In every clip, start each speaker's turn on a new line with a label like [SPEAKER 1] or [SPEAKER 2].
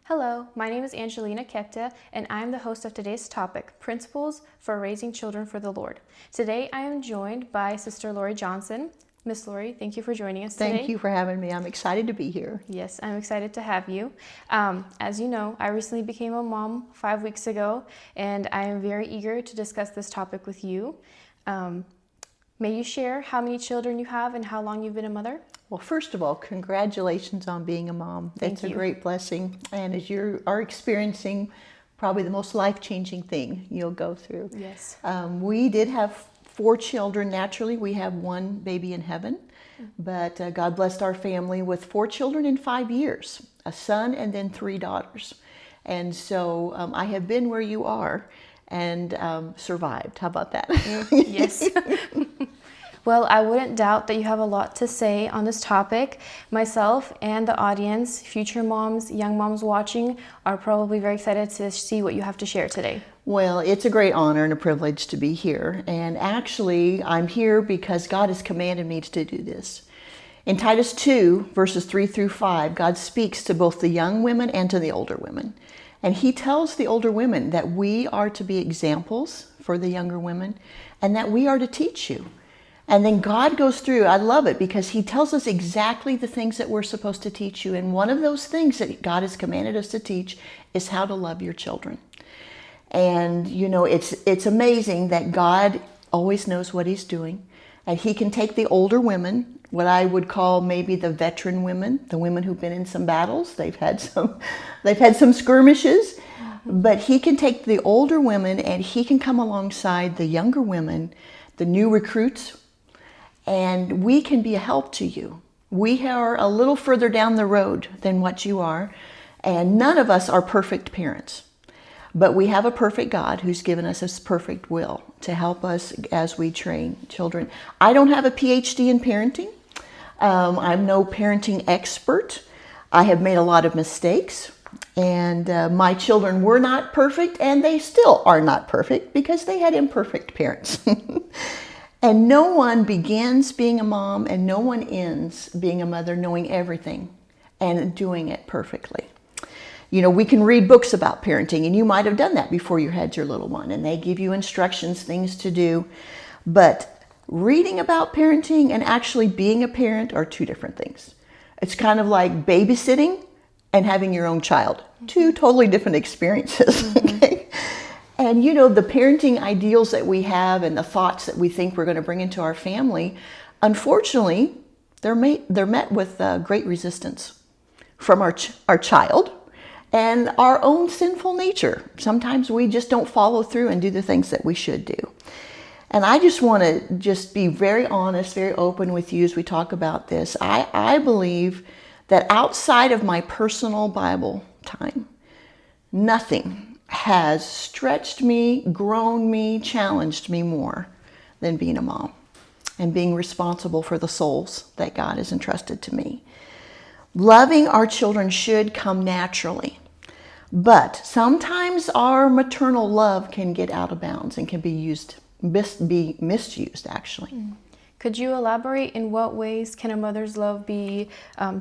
[SPEAKER 1] Hello, my name is Angelina Kepta, and I am the host of today's topic, Principles for Raising Children for the Lord. Today, I am joined by Sister Lori Johnson. Miss Lori, thank you for joining us today.
[SPEAKER 2] Thank you for having me. I'm excited to be here.
[SPEAKER 1] Yes, I'm excited to have you. As you know, I recently became a mom 5 weeks ago, and I am very eager to discuss this topic with you. May you share how many children you have and how long you've been a mother?
[SPEAKER 2] Well, first of all, congratulations on being a mom. That's a great blessing. And as you are experiencing probably the most life-changing thing you'll go through.
[SPEAKER 1] Yes.
[SPEAKER 2] We did have 4 children naturally. We have 1 baby in heaven. But God blessed our family with 4 children in 5 years, a son and then 3 daughters. And so I have been where you are and survived. How about that?
[SPEAKER 1] Yes. Well, I wouldn't doubt that you have a lot to say on this topic. Myself and the audience, future moms, young moms watching, are probably very excited to see what you have to share today.
[SPEAKER 2] Well, it's a great honor and a privilege to be here. And actually, I'm here because God has commanded me to do this. In Titus 2, verses 3 through 5, God speaks to both the young women and to the older women. And he tells the older women that we are to be examples for the younger women and that we are to teach you. And then God goes through, I love it, because he tells us exactly the things that we're supposed to teach you. And one of those things that God has commanded us to teach is how to love your children. And, you know, it's amazing that God always knows what he's doing. And he can take the older women, what I would call maybe the veteran women, the women who've been in some battles. They've had some skirmishes. But he can take the older women and he can come alongside the younger women, the new recruits, and we can be a help to you. We are a little further down the road than what you are, and none of us are perfect parents. But we have a perfect God who's given us his perfect will to help us as we train children. I don't have a PhD in parenting. I'm no parenting expert. I have made a lot of mistakes, and my children were not perfect, and they still are not perfect because they had imperfect parents. And no one begins being a mom and no one ends being a mother knowing everything and doing it perfectly. You know, we can read books about parenting, and you might have done that before you had your little one, and they give you instructions, things to do. But reading about parenting and actually being a parent are 2 different things. It's kind of like babysitting and having your own child. 2 totally different experiences. Okay? And you know, the parenting ideals that we have and the thoughts that we think we're going to bring into our family, unfortunately, they're met with great resistance from our child and our own sinful nature. Sometimes we just don't follow through and do the things that we should do. And I just want to be very honest, very open with you as we talk about this. I believe that outside of my personal Bible time, nothing has stretched me, grown me, challenged me more than being a mom and being responsible for the souls that God has entrusted to me. Loving our children should come naturally, but sometimes our maternal love can get out of bounds and can be misused, actually.
[SPEAKER 1] Could you elaborate in what ways can a mother's love be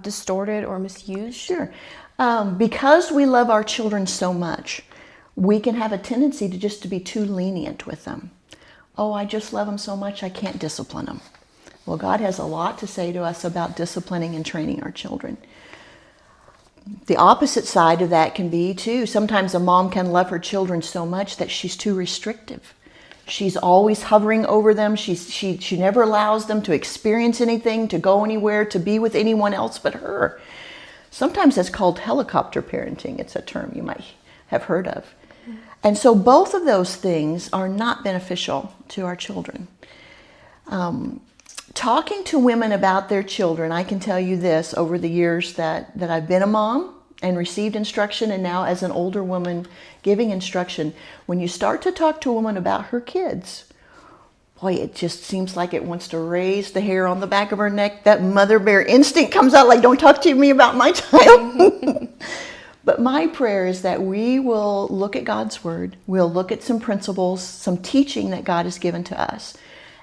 [SPEAKER 1] distorted or misused?
[SPEAKER 2] Sure. Because we love our children so much, we can have a tendency to be too lenient with them. Oh, I just love them so much, I can't discipline them. Well, God has a lot to say to us about disciplining and training our children. The opposite side of that can be, too, sometimes a mom can love her children so much that she's too restrictive. She's always hovering over them. She never allows them to experience anything, to go anywhere, to be with anyone else but her. Sometimes that's called helicopter parenting. It's a term you might have heard of. And so both of those things are not beneficial to our children. Talking to women about their children, I can tell you this, over the years that I've been a mom and received instruction, and now as an older woman giving instruction, when you start to talk to a woman about her kids, boy, it just seems like it wants to raise the hair on the back of her neck. That mother bear instinct comes out like, don't talk to me about my child. But my prayer is that we will look at God's word, we'll look at some principles, some teaching that God has given to us,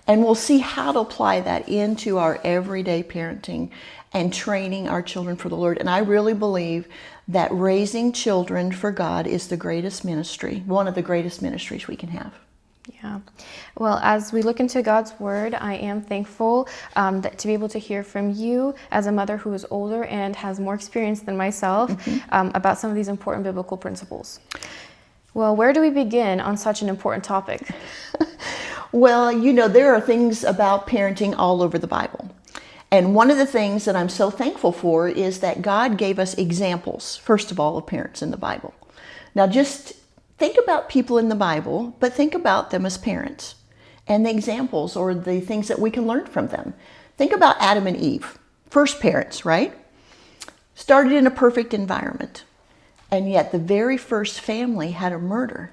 [SPEAKER 2] and we'll see how to apply that into our everyday parenting and training our children for the Lord. And I really believe that raising children for God is the greatest ministry, one of the greatest ministries we can have.
[SPEAKER 1] Yeah. Well, as we look into God's Word, I am thankful that to be able to hear from you as a mother who is older and has more experience than myself about some of these important biblical principles. Well, where do we begin on such an important topic?
[SPEAKER 2] Well, there are things about parenting all over the Bible. And one of the things that I'm so thankful for is that God gave us examples, first of all, of parents in the Bible. Now, just think about people in the Bible, but think about them as parents and the examples or the things that we can learn from them. Think about Adam and Eve, first parents, right? Started in a perfect environment. And yet the very first family had a murder.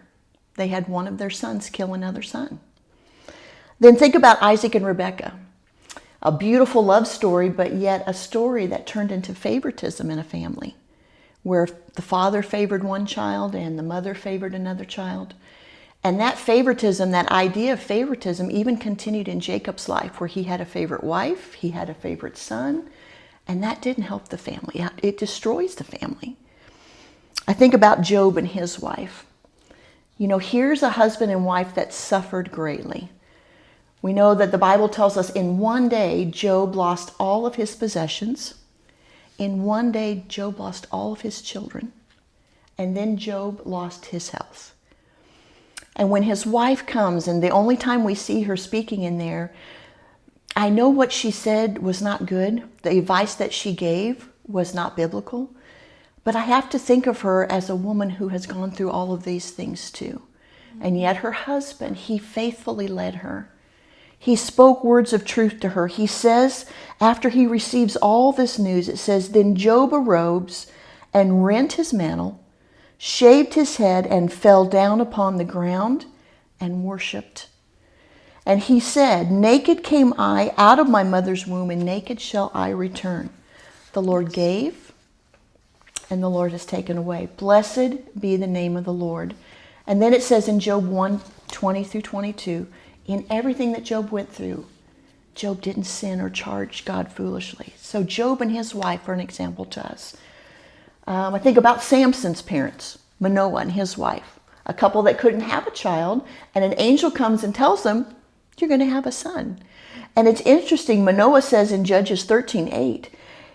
[SPEAKER 2] They had one of their sons kill another son. Then think about Isaac and Rebekah. A beautiful love story, but yet a story that turned into favoritism in a family, where the father favored one child and the mother favored another child. And that favoritism, that idea of favoritism, even continued in Jacob's life, where he had a favorite wife, he had a favorite son, and that didn't help the family. It destroys the family. I think about Job and his wife. Here's a husband and wife that suffered greatly. We know that the Bible tells us in one day, Job lost all of his possessions. In one day, Job lost all of his children. And then Job lost his health. And when his wife comes, and the only time we see her speaking in there, I know what she said was not good. The advice that she gave was not biblical. But I have to think of her as a woman who has gone through all of these things too. And yet her husband, he faithfully led her. He spoke words of truth to her. He says, after he receives all this news, it says, then Job arose and rent his mantle, shaved his head, and fell down upon the ground and worshipped. And he said, naked came I out of my mother's womb, and naked shall I return. The Lord gave, and the Lord has taken away. Blessed be the name of the Lord. And then it says in Job 1:20 through 22, in everything that Job went through, Job didn't sin or charge God foolishly. So Job and his wife are an example to us. I think about Samson's parents, Manoah and his wife, a couple that couldn't have a child, and an angel comes and tells them, you're going to have a son. And it's interesting, Manoah says in Judges 13:8,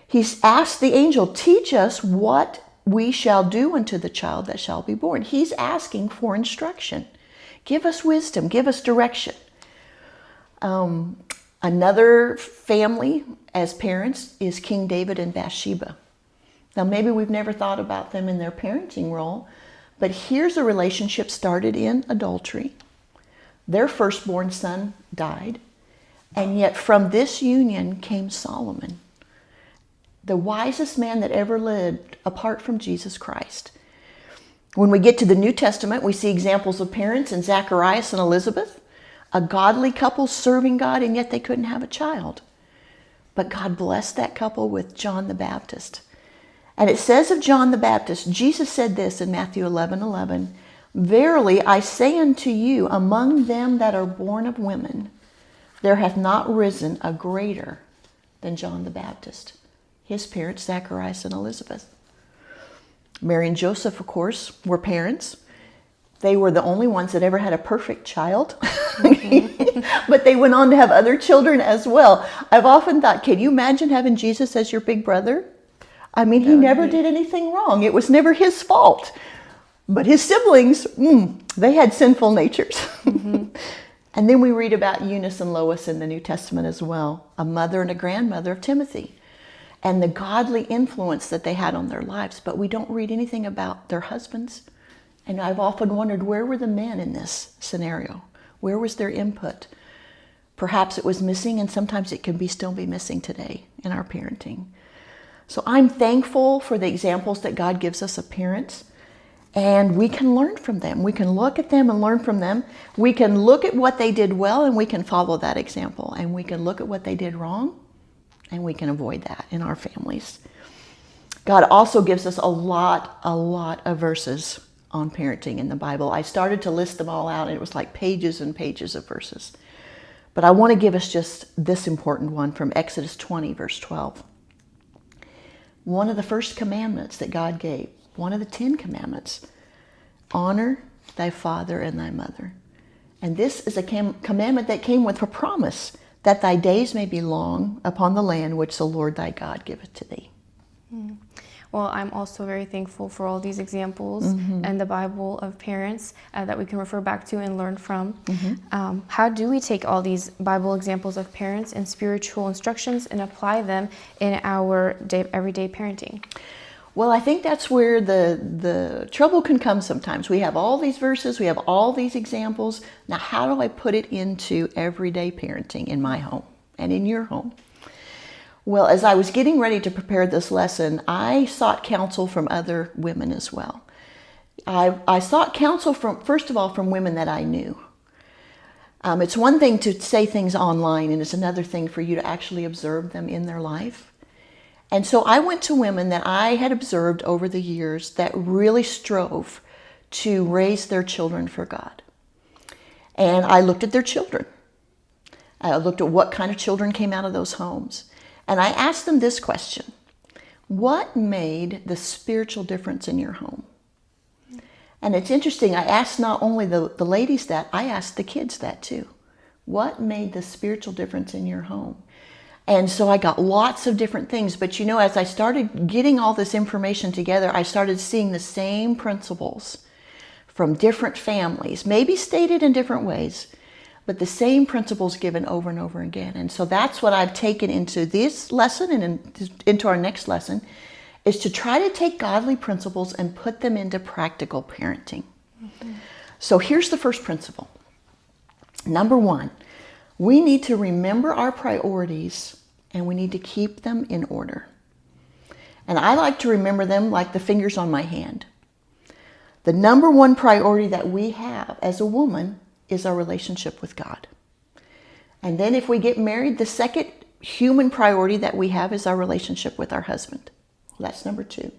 [SPEAKER 2] he's asked the angel, teach us what we shall do unto the child that shall be born. He's asking for instruction. Give us wisdom, give us direction. Another family as parents is King David and Bathsheba. Now maybe we've never thought about them in their parenting role, but here's a relationship started in adultery. Their firstborn son died, and yet from this union came Solomon, the wisest man that ever lived apart from Jesus Christ. When we get to the New Testament, we see examples of parents in Zacharias and Elizabeth, a godly couple serving God, and yet they couldn't have a child. But God blessed that couple with John the Baptist. And it says of John the Baptist, Jesus said this in Matthew 11:11, verily I say unto you, among them that are born of women, there hath not risen a greater than John the Baptist. His parents, Zacharias and Elizabeth. Mary and Joseph, of course, were parents. They were the only ones that ever had a perfect child. But they went on to have other children as well. I've often thought, can you imagine having Jesus as your big brother? I mean, he never did anything wrong. It was never his fault. But his siblings, they had sinful natures. And then we read about Eunice and Lois in the New Testament as well, a mother and a grandmother of Timothy, and the godly influence that they had on their lives. But we don't read anything about their husbands. And I've often wondered, where were the men in this scenario? Where was their input? Perhaps it was missing, and sometimes it can still be missing today in our parenting. So I'm thankful for the examples that God gives us of parents, and we can learn from them. We can look at them and learn from them. We can look at what they did well, and we can follow that example. And we can look at what they did wrong, and we can avoid that in our families. God also gives us a lot of verses on parenting in the Bible. I started to list them all out, and it was like pages and pages of verses. But I want to give us just this important one from Exodus 20, verse 12. one of the first commandments that God gave, one of the 10 commandments, honor thy father and thy mother. And this is a commandment that came with a promise that thy days may be long upon the land which the Lord thy God giveth to thee.
[SPEAKER 1] Well, I'm also very thankful for all these examples and the Bible of parents that we can refer back to and learn from. How do we take all these Bible examples of parents and spiritual instructions and apply them in our everyday parenting?
[SPEAKER 2] Well, I think that's where the trouble can come sometimes. We have all these verses, we have all these examples. Now, how do I put it into everyday parenting in my home and in your home? Well, as I was getting ready to prepare this lesson, I sought counsel from other women as well. I sought counsel from, first of all, from women that I knew. It's one thing to say things online, and it's another thing for you to actually observe them in their life. And so I went to women that I had observed over the years that really strove to raise their children for God. And I looked at their children. I looked at what kind of children came out of those homes. And I asked them this question: what made the spiritual difference in your home? And it's interesting, I asked not only the ladies that, I asked the kids that too. What made the spiritual difference in your home? And so I got lots of different things. But you know, as I started getting all this information together, I started seeing the same principles from different families, maybe stated in different ways, but the same principles given over and over again. And so that's what I've taken into this lesson and into our next lesson, is to try to take godly principles and put them into practical parenting. So here's the first principle. Number one, we need to remember our priorities and we need to keep them in order. And I like to remember them like the fingers on my hand. The number one priority that we have as a woman is our relationship with God. And then if we get married, the second human priority that we have is our relationship with our husband. Well, that's number two.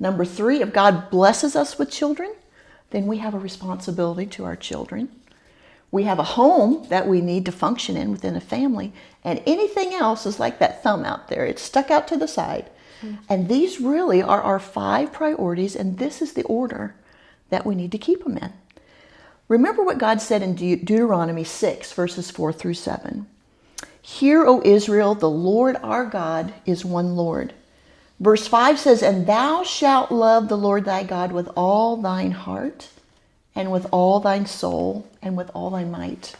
[SPEAKER 2] Number three, if God blesses us with children, then we have a responsibility to our children. We have a home that we need to function in within a family, and anything else is like that thumb out there. It's stuck out to the side. And these really are our 5 priorities, and this is the order that we need to keep them in. Remember what God said in Deuteronomy 6, verses 4 through 7. Hear, O Israel, the Lord our God is one Lord. Verse 5 says, and thou shalt love the Lord thy God with all thine heart, and with all thine soul, and with all thy might.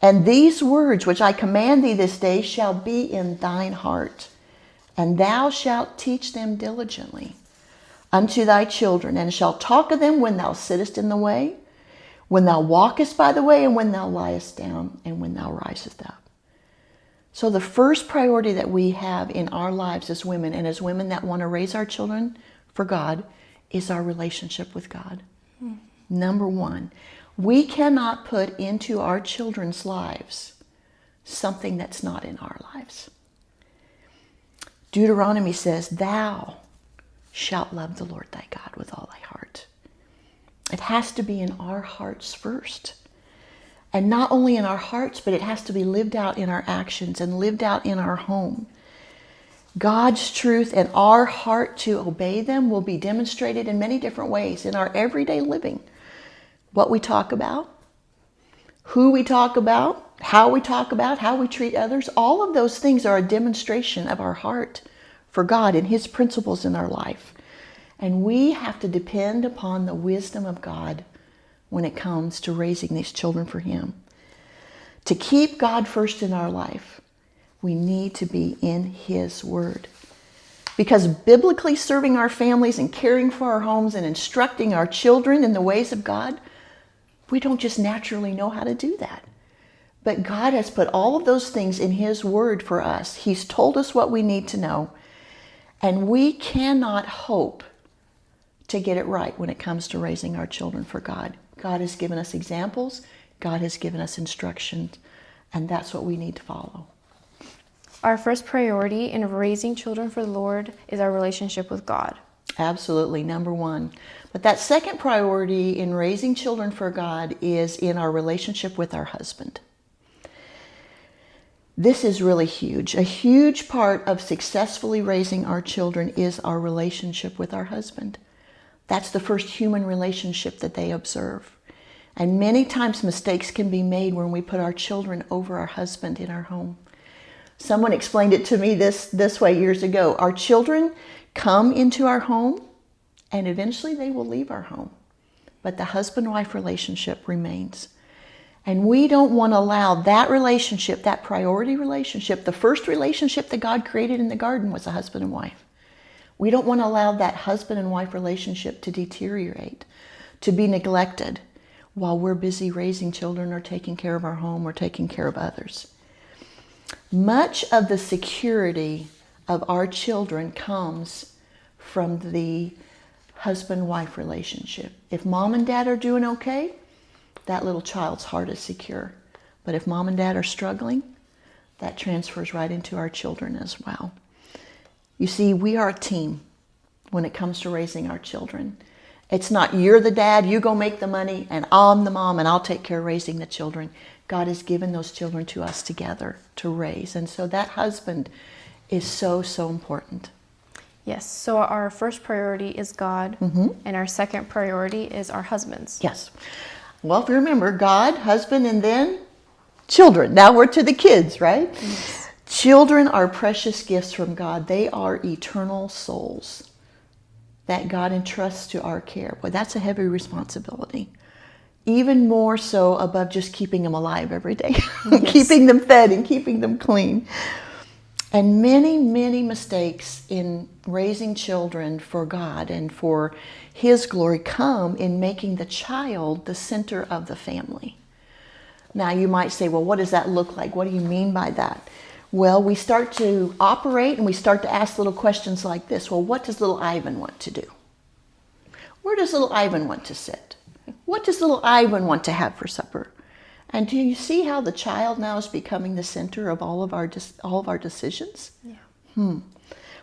[SPEAKER 2] And these words which I command thee this day shall be in thine heart, and thou shalt teach them diligently unto thy children, and shalt talk of them when thou sittest in the way, when thou walkest by the way, and when thou liest down, and when thou risest up. So the first priority that we have in our lives as women, and as women that want to raise our children for God, is our relationship with God. Number one, we cannot put into our children's lives something that's not in our lives. Deuteronomy says, thou shalt love the Lord thy God with all thy heart. It has to be in our hearts first. And not only in our hearts, but it has to be lived out in our actions and lived out in our home. God's truth and our heart to obey them will be demonstrated in many different ways in our everyday living. What we talk about, who we talk about, how we talk about, how we treat others, all of those things are a demonstration of our heart for God and His principles in our life. And we have to depend upon the wisdom of God when it comes to raising these children for Him. To keep God first in our life, we need to be in His Word. Because biblically serving our families and caring for our homes and instructing our children in the ways of God, we don't just naturally know how to do that. But God has put all of those things in His Word for us. He's told us what we need to know. And we cannot hope to get it right when it comes to raising our children for God. God has given us examples. God has given us instructions. And that's what we need to follow.
[SPEAKER 1] Our first priority in raising children for the Lord is our relationship with God.
[SPEAKER 2] Absolutely, number one. But that second priority in raising children for God is in our relationship with our husband. This is really huge. A huge part of successfully raising our children is our relationship with our husband. That's the first human relationship that they observe. And many times mistakes can be made when we put our children over our husband in our home. Someone explained it to me this way years ago. Our children come into our home and eventually they will leave our home. But the husband-wife relationship remains. And we don't want to allow that relationship, that priority relationship, the first relationship that God created in the garden was a husband and wife. We don't want to allow that husband and wife relationship to deteriorate, to be neglected while we're busy raising children or taking care of our home or taking care of others. Much of the security of our children comes from the husband-wife relationship. If mom and dad are doing okay, that little child's heart is secure. But if mom and dad are struggling, that transfers right into our children as well. You see, we are a team when it comes to raising our children. It's not you're the dad, you go make the money, and I'm the mom, and I'll take care of raising the children. God has given those children to us together to raise. And so that husband is so, so important.
[SPEAKER 1] Yes, so our first priority is God, and our second priority is our husbands.
[SPEAKER 2] Yes. Well, if you remember, God, husband, and then children. Now we're to the kids, right? Yes. Children are precious gifts from God. They are eternal souls that God entrusts to our care. Boy, that's a heavy responsibility. Even more so above just keeping them alive every day, yes. Keeping them fed and keeping them clean. And many, many mistakes in raising children for God and for His glory come in making the child the center of the family. Now you might say, well, what does that look like? What do you mean by that? Well, we start to operate and we start to ask little questions like this. Well, what does little Ivan want to do? Where does little Ivan want to sit? What does little Ivan want to have for supper? And do you see how the child now is becoming the center of all of our decisions? Yeah.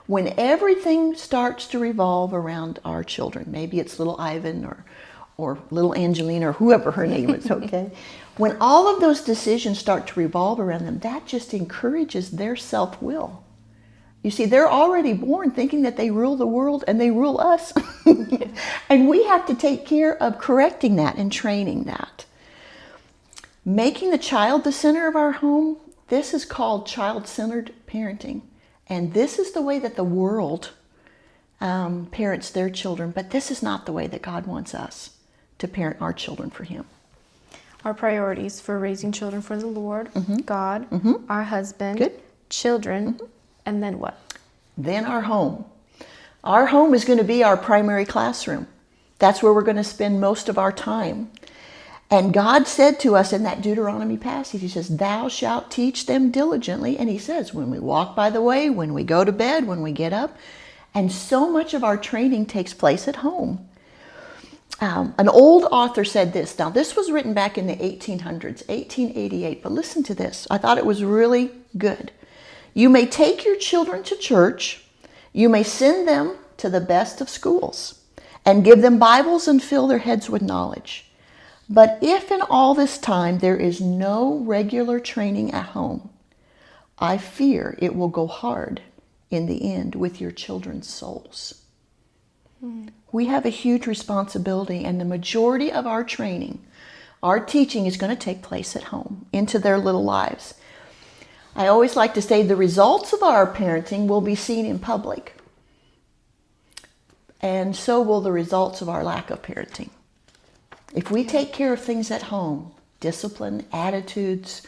[SPEAKER 2] When everything starts to revolve around our children, maybe it's little Ivan or little Angelina or whoever her name is, okay? When all of those decisions start to revolve around them, that just encourages their self-will. You see, they're already born thinking that they rule the world and they rule us. And we have to take care of correcting that and training that. Making the child the center of our home, this is called child-centered parenting. And this is the way that the world parents their children, but this is not the way that God wants us to parent our children for Him.
[SPEAKER 1] Our priorities for raising children for the Lord, God, our husband,
[SPEAKER 2] Good.
[SPEAKER 1] Children, and then what?
[SPEAKER 2] Then our home. Our home is going to be our primary classroom. That's where we're going to spend most of our time. And God said to us in that Deuteronomy passage, He says, thou shalt teach them diligently. And He says, when we walk by the way, when we go to bed, when we get up. And so much of our training takes place at home. An old author said this. Now, this was written back in the 1800s, 1888. But listen to this. I thought it was really good. You may take your children to church. You may send them to the best of schools and give them Bibles and fill their heads with knowledge. But if in all this time there is no regular training at home, I fear it will go hard in the end with your children's souls. We have a huge responsibility, and the majority of our training, our teaching is going to take place at home, into their little lives. I always like to say the results of our parenting will be seen in public, and so will the results of our lack of parenting. If we take care of things at home, discipline, attitudes,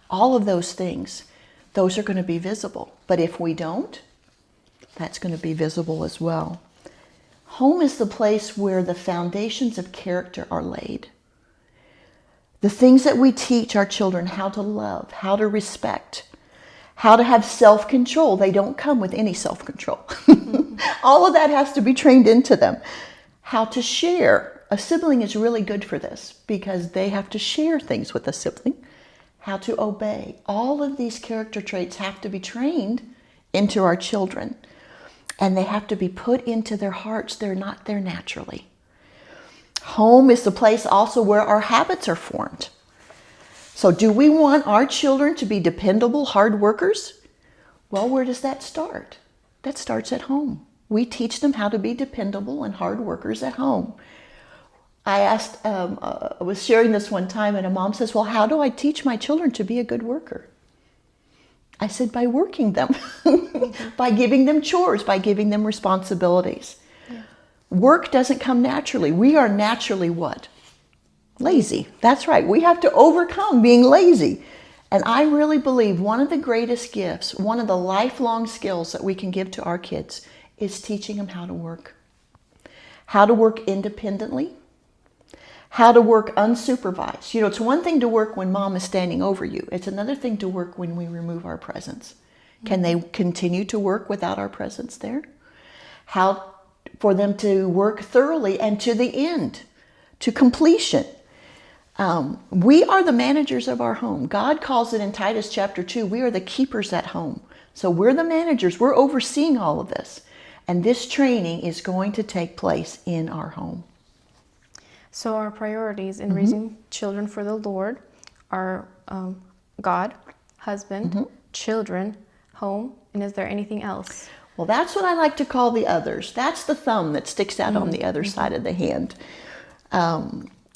[SPEAKER 2] all of those things, those are going to be visible. But if we don't, that's going to be visible as well. Home is the place where the foundations of character are laid. The things that we teach our children how to love, how to respect, how to have self-control. They don't come with any self-control. All of that has to be trained into them. How to share. A sibling is really good for this because they have to share things with a sibling. How to obey. All of these character traits have to be trained into our children. And they have to be put into their hearts. They're not there naturally. Home is the place also where our habits are formed. So do we want our children to be dependable, hard workers? Well, where does that start? That starts at home. We teach them how to be dependable and hard workers at home. I was sharing this one time, and a mom says, well, how do I teach my children to be a good worker? I said, by working them, by giving them chores, by giving them responsibilities. Yeah. Work doesn't come naturally. We are naturally what? Lazy. That's right. We have to overcome being lazy. And I really believe one of the greatest gifts, one of the lifelong skills that we can give to our kids is teaching them how to work. How to work independently. How to work unsupervised. You know, it's one thing to work when mom is standing over you. It's another thing to work when we remove our presence. Can they continue to work without our presence there? How for them to work thoroughly and to the end, to completion. We are the managers of our home. God calls it in Titus chapter 2, we are the keepers at home. So we're the managers. We're overseeing all of this. And this training is going to take place in our home.
[SPEAKER 1] So our priorities in raising children for the Lord are God, husband, children, home, and is there anything else?
[SPEAKER 2] Well, that's what I like to call the others. That's the thumb that sticks out on the other side of the hand.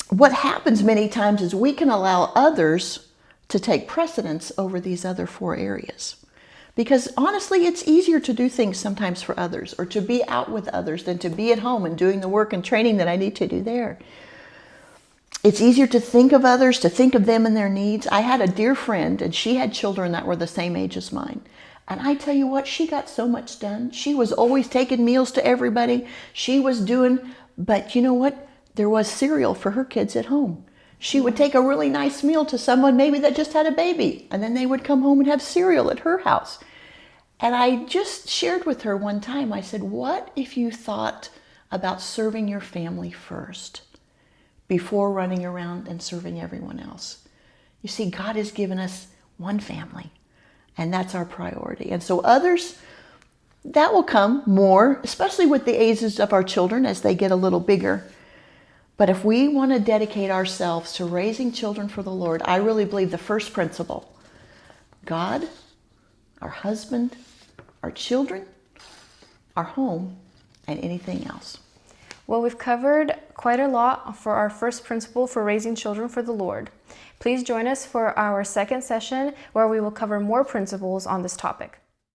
[SPEAKER 2] What happens many times is we can allow others to take precedence over these other 4 areas. Because honestly, it's easier to do things sometimes for others or to be out with others than to be at home and doing the work and training that I need to do there. It's easier to think of others, to think of them and their needs. I had a dear friend, and she had children that were the same age as mine. And I tell you what, she got so much done. She was always taking meals to everybody. She was doing, but you know what? There was cereal for her kids at home. She would take a really nice meal to someone maybe that just had a baby, and then they would come home and have cereal at her house. And I just shared with her one time, I said, what if you thought about serving your family first before running around and serving everyone else? You see, God has given us one family, and that's our priority. And so others, that will come more, especially with the ages of our children as they get a little bigger. But if we want to dedicate ourselves to raising children for the Lord, I really believe the first principle, God, our husband, our children, our home, and anything else.
[SPEAKER 1] Well, we've covered quite a lot for our first principle for raising children for the Lord. Please join us for our second session where we will cover more principles on this topic.